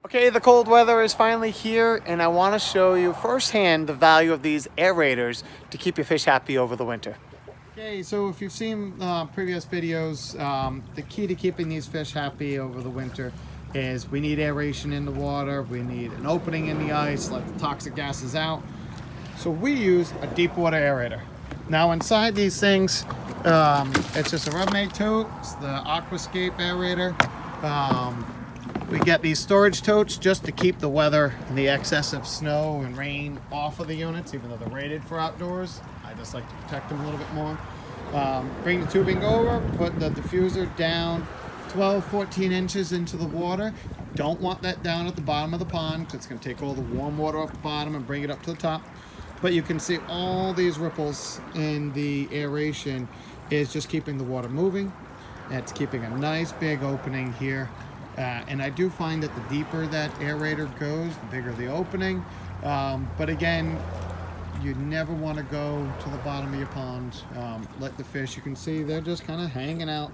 Okay, the cold weather is finally here, and I want to show you firsthand the value of these aerators to keep your fish happy over the winter. Okay, so if you've seen previous videos, the key to keeping these fish happy over the winter is we need aeration in the water, we need an opening in the ice, let the toxic gases out. So we use a deep water aerator. Now inside these things, it's just a Rubbermaid tote, it's the Aquascape aerator. We get these storage totes just to keep the weather and the excessive snow and rain off of the units, even though they're rated for outdoors. I just like to protect them a little bit more. Bring the tubing over, put the diffuser down 12, 14 inches into the water. Don't want that down at the bottom of the pond because it's going to take all the warm water off the bottom and bring it up to the top. But you can see all these ripples in the aeration is just keeping the water moving. It's keeping a nice big opening here. And I do find that the deeper that aerator goes, the bigger the opening. But again, you never want to go to the bottom of your pond. Let the fish, you can see they're just kind of hanging out.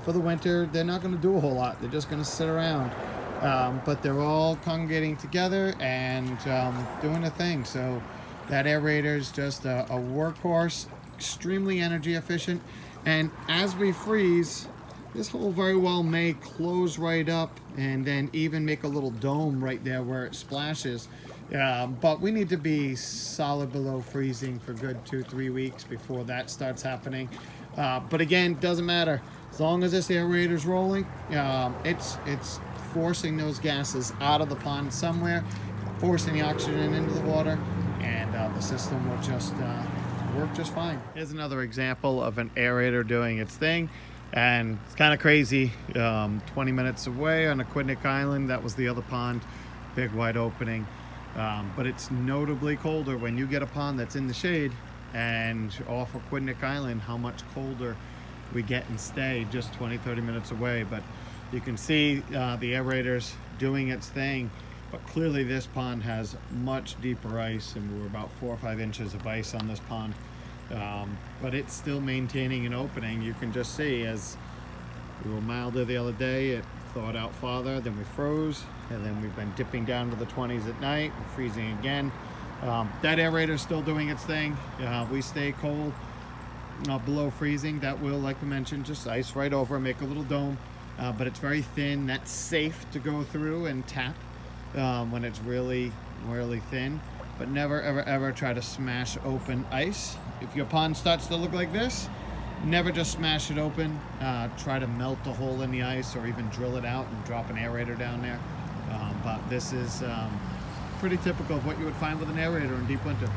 For the winter, they're not going to do a whole lot. They're just going to sit around. But they're all congregating together and doing a thing. So that aerator is just a workhorse, extremely energy efficient. And as we freeze, this hole very well may close right up and then even make a little dome right there where it splashes. But we need to be solid below freezing for good 2-3 weeks before that starts happening. But again, doesn't matter. As long as this aerator's rolling, it's forcing those gases out of the pond somewhere, forcing the oxygen into the water, and the system will just work just fine. Here's another example of an aerator doing its thing. And it's kind of crazy, 20 minutes away on Aquidneck Island, that was the other pond, big wide opening. But it's notably colder when you get a pond that's in the shade, and off Aquidneck Island, how much colder we get and stay just 20-30 minutes away. But you can see the aerator's doing its thing, but clearly this pond has much deeper ice, and we're about 4 or 5 inches of ice on this pond. But it's still maintaining an opening. You can just see as we were milder the other day, it thawed out farther, then we froze, and then we've been dipping down to the 20s at night, we're freezing again. That aerator is still doing its thing. We stay cold, below freezing. That will, like I mentioned, just ice right over, make a little dome, but it's very thin. That's safe to go through and tap when it's really, really thin. But never, ever, ever try to smash open ice. If your pond starts to look like this, never just smash it open. Try to melt a hole in the ice or even drill it out and drop an aerator down there. But this is pretty typical of what you would find with an aerator in deep winter.